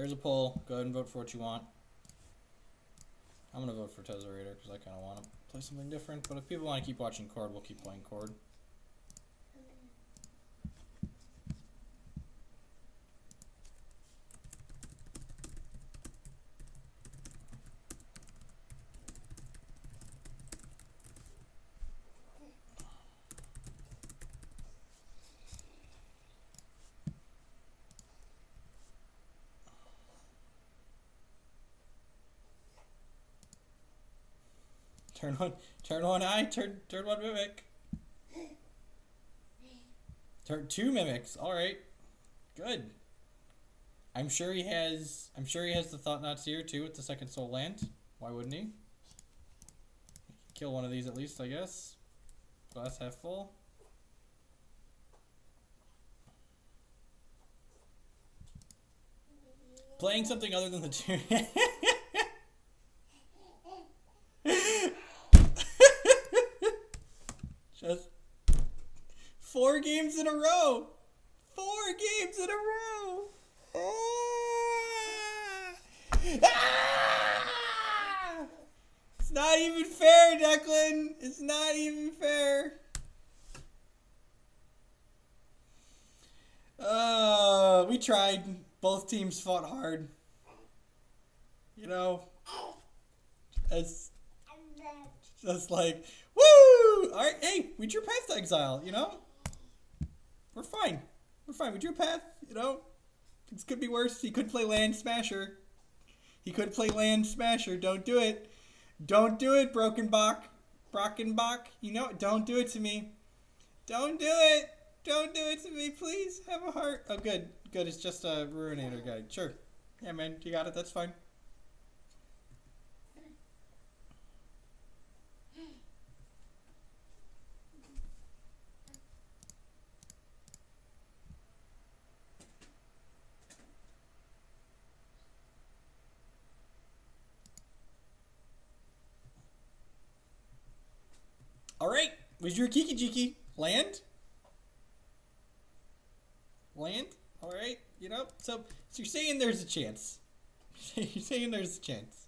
There's a poll. Go ahead and vote for what you want. I'm going to vote for Tezzerator because I kind of want to play something different. But if people want to keep watching Chord, we'll keep playing Chord. Turn one eye, turn one mimic. Turn two mimics. All right, good. I'm sure he has the Thought Knots here too with the second soul land. Why wouldn't he? Kill one of these at least, I guess. Glass half full. Playing something other than the two. Just 4 games in a row. 4 games in a row. Ah! It's not even fair, Declan. It's not even fair. We tried. Both teams fought hard. You know, it's just like, woo! All right, hey, we drew Path to Exile, you know? We're fine. We're fine. We drew Path, you know? This could be worse. He could play Land Smasher. He could play Land Smasher. Don't do it. Don't do it, Brockenbach. You know, don't do it to me. Don't do it. Don't do it to me, please. Have a heart. Oh, good. Good. It's just a Ruinator guy. Sure. Yeah, man. You got it. That's fine. All right. Was your Kiki Jiki land? Land? All right. You know, so you're saying there's a chance. You're saying there's a chance.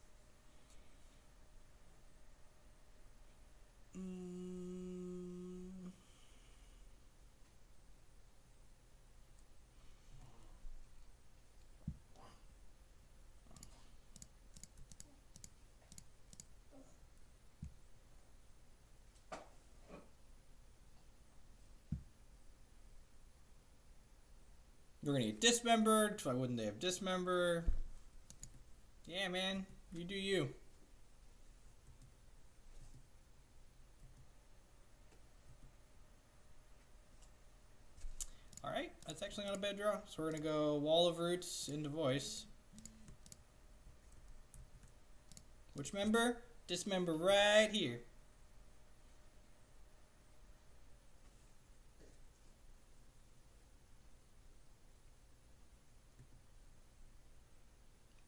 We're gonna get dismembered. Why wouldn't they have dismember? Yeah, man. You do you. Alright, that's actually not a bad draw. So we're gonna go Wall of Roots into Voice. Which member? Dismember right here.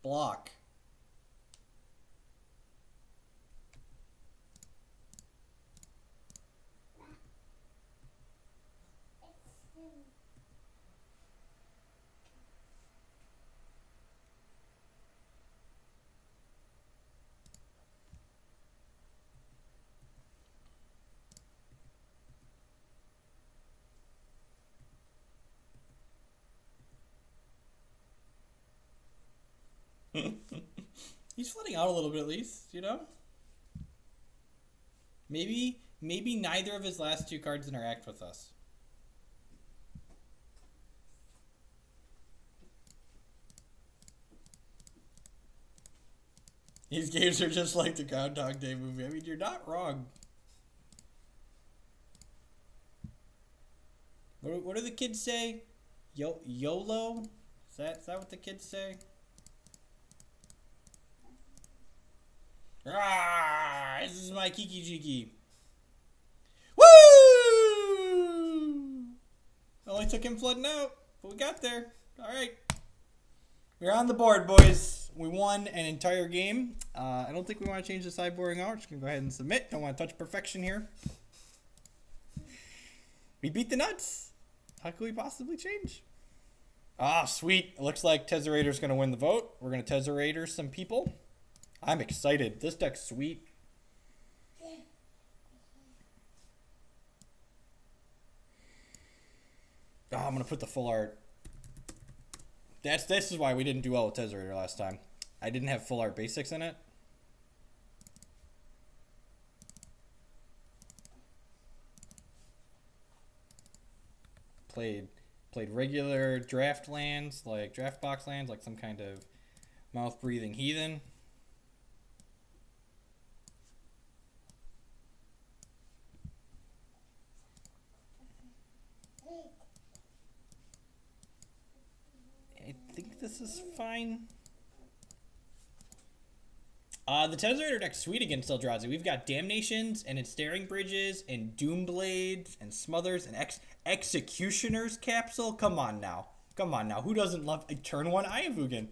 Block. He's flooding out a little bit at least, you know? Maybe neither of his last 2 cards interact with us. These games are just like the Groundhog Day movie. I mean, you're not wrong. What do the kids say? YOLO? Is that what the kids say? Ah, this is my Kiki Jiki. Woo! Only took him flooding out, but we got there. All right. We're on the board, boys. We won an entire game. I don't think we want to change the sideboarding out. We're just going to go ahead and submit. Don't want to touch perfection here. We beat the nuts. How could we possibly change? Ah, sweet. It looks like Tezzerator's going to win the vote. We're going to Tezzerator some people. I'm excited. This deck's sweet. Oh, I'm going to put the full art. This is why we didn't do well with Tezzerator last time. I didn't have full art basics in it. Played regular draft lands, like draft box lands, like some kind of mouth-breathing heathen. I think this is fine. The Tezzerator deck's sweet against Eldrazi. We've got Damnations and Ensnaring Bridges and Doomblades and Smothers and Executioner's Capsule. Come on now. Come on now. Who doesn't love a turn 1 Eye of Hoogland?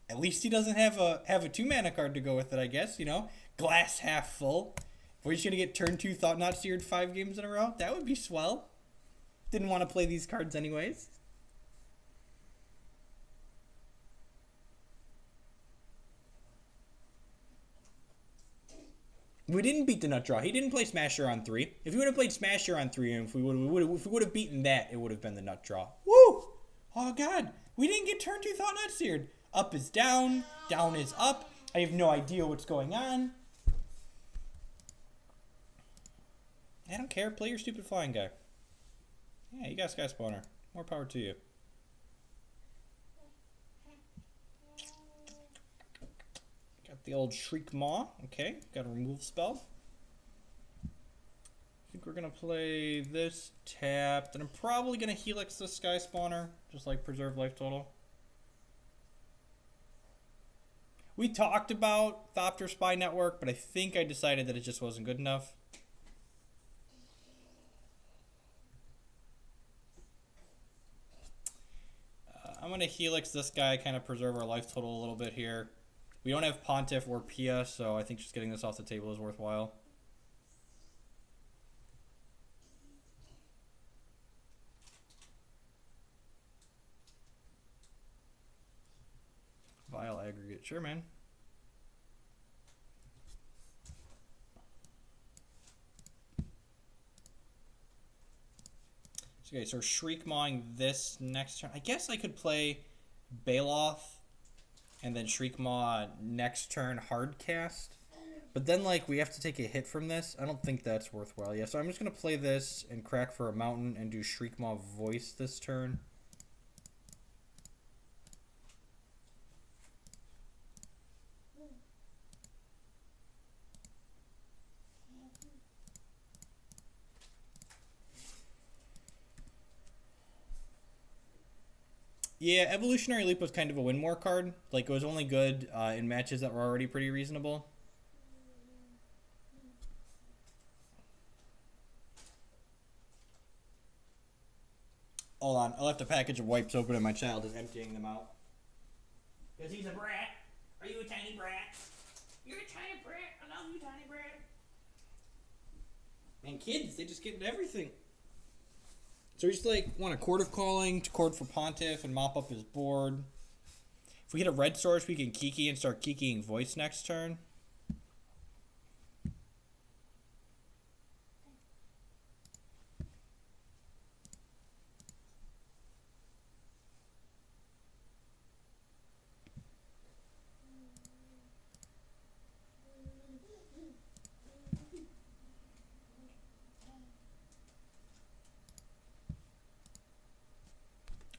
At least he doesn't have a 2-mana card to go with it, I guess, you know. Glass half full. If we're just going to get turn 2 Thought Not Seared 5 games in a row, that would be swell. Didn't want to play these cards anyways. We didn't beat the nut draw. He didn't play Smasher on 3. If he would have played Smasher on 3, and if we would have beaten that, it would have been the nut draw. Woo! Oh god, we didn't get turn 2 Thought Not Seared. Up is down, down is up. I have no idea what's going on. I don't care. Play your stupid flying guy. Yeah, you got Sky Spawner. More power to you. Got the old Shriek Maw. Okay, got a removal spell. I think we're going to play this tapped. And I'm probably going to Helix this Sky Spawner. Just like preserve life total. We talked about Thopter Spy Network, but I think I decided that it just wasn't good enough. I'm going to Helix this guy, kind of preserve our life total a little bit here. We don't have Pontiff or Pia, so I think just getting this off the table is worthwhile. Vile Aggregate. Sure, man. Okay, so we're Shriek Mawing this next turn. I guess I could play Baloth and then Shriek Maw next turn hard cast. But then, like, we have to take a hit from this. I don't think that's worthwhile. Yeah, so I'm just going to play this and crack for a mountain and do Shriek Maw Voice this turn. Yeah, Evolutionary Leap was kind of a win more card. Like, it was only good in matches that were already pretty reasonable. Hold on, I left a package of wipes open and my child is emptying them out. Because he's a brat. Are you a tiny brat? You're a tiny brat. I love you, tiny brat. And kids, they just get into everything. So we just like want a Chord of Calling to Chord for Pontiff and mop up his board. If we get a red source, we can Kiki and start Kikiing Voice next turn.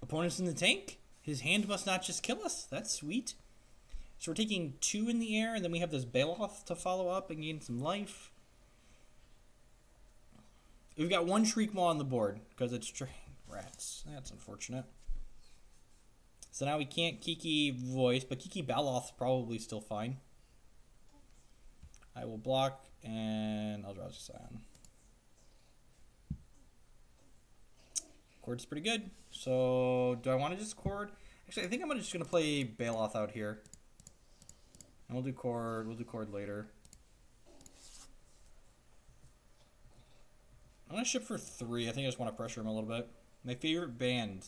Opponents in the tank. His hand must not just kill us. That's sweet. So we're taking 2 in the air, and then we have this Baloth to follow up and gain some life. We've got 1 Shriek Maw on the board because it's rats. That's unfortunate. So now we can't Kiki Voice, but Kiki Baloth's probably still fine. I will block, and I'll draw a Scion. Chord's pretty good. So, do I want to just Chord? Actually, I think I'm just going to play Baloth out here. And we'll do Chord. We'll do Chord later. I'm going to ship for 3. I think I just want to pressure him a little bit. My favorite band.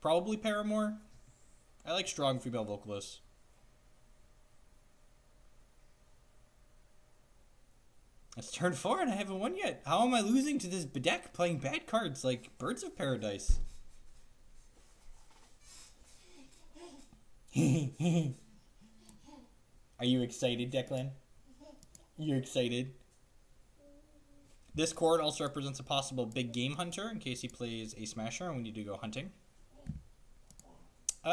Probably Paramore. I like strong female vocalists. It's turn 4 and I haven't won yet. How am I losing to this deck playing bad cards like Birds of Paradise? Are you excited, Declan? You excited? This chord also represents a possible big game hunter in case he plays a smasher and we need to go hunting.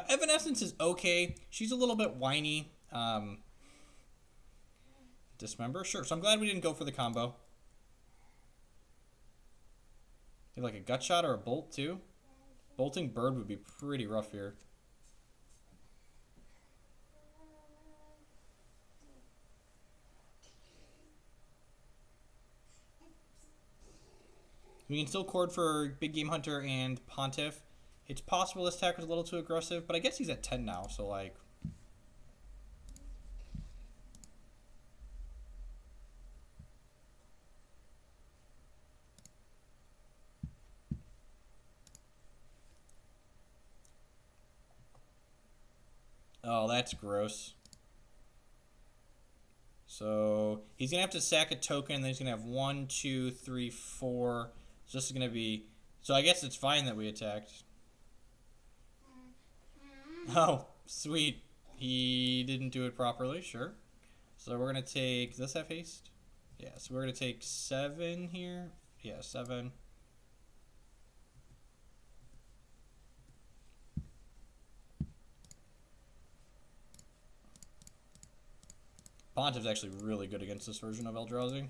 Evanescence is okay. She's a little bit whiny. Dismember? Sure. So I'm glad we didn't go for the combo. You like a gut shot or a bolt too? Bolting bird would be pretty rough here. We can still chord for Big Game Hunter and Pontiff. It's possible this attack was a little too aggressive, but I guess he's at 10 now, so like... Oh, that's gross. So he's going to have to sack a token, and then he's going to have 1, 2, 3, 4. So this is going to be... So I guess it's fine that we attacked. Oh, sweet. He didn't do it properly, sure. So we're going to take... Does this have haste? Yeah, so we're going to take 7 here. Yeah, 7. Pontiff's actually really good against this version of Eldrazi.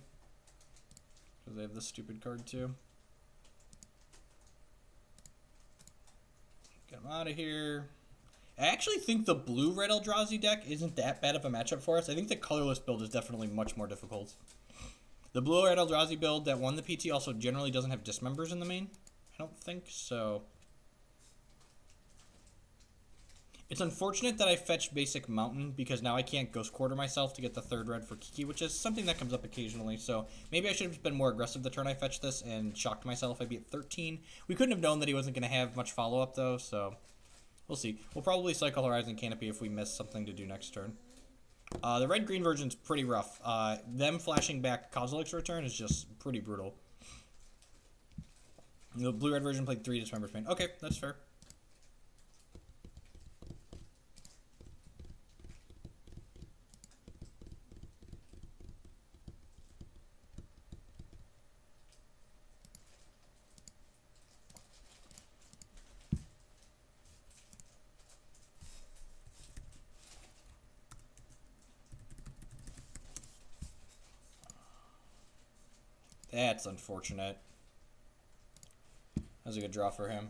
Because they have this stupid card too. Get him out of here. I actually think the blue-red Eldrazi deck isn't that bad of a matchup for us. I think the colorless build is definitely much more difficult. The blue-red Eldrazi build that won the PT also generally doesn't have dismembers in the main. I don't think so. It's unfortunate that I fetched basic mountain because now I can't ghost quarter myself to get the 3rd red for Kiki, which is something that comes up occasionally. So maybe I should have been more aggressive the turn I fetched this and shocked myself. I'd be at 13. We couldn't have known that he wasn't going to have much follow-up though, so we'll see. We'll probably cycle Horizon Canopy if we miss something to do next turn. The red-green version's pretty rough. Them flashing back Kozilek's return is just pretty brutal. The blue-red version played 3 Dismember Pain. Okay, that's fair. That's unfortunate. That was a good draw for him.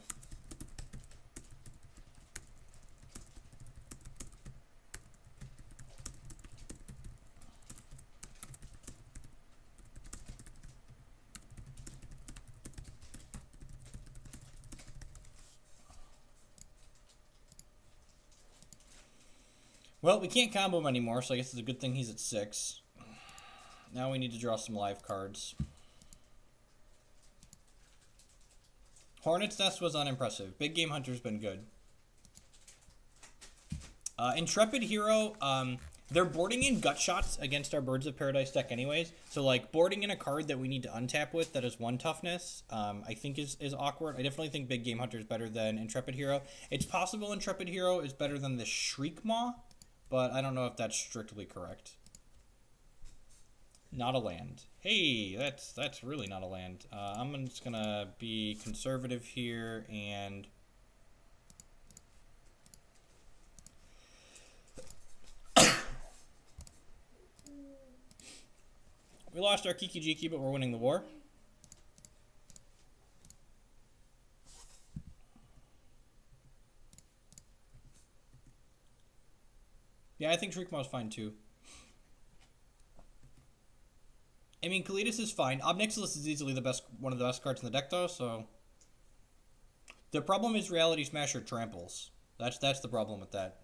Well, we can't combo him anymore, so I guess it's a good thing he's at 6. Now we need to draw some live cards. Hornet's Nest was unimpressive. Big Game Hunter's been good. Intrepid Hero, they're boarding in gut shots against our Birds of Paradise deck anyways. So, like, boarding in a card that we need to untap with that is 1 toughness, I think is awkward. I definitely think Big Game Hunter is better than Intrepid Hero. It's possible Intrepid Hero is better than the Shriek Maw, but I don't know if that's strictly correct. Not a land. Hey, that's really not a land. I'm just gonna be conservative here and we lost our Kiki Jiki, but we're winning the war. Yeah, I think Shriekmaw is fine too. I mean, Kalidas is fine. Obnixilis is easily one of the best cards in the deck, though, so... The problem is Reality Smasher tramples. That's the problem with that.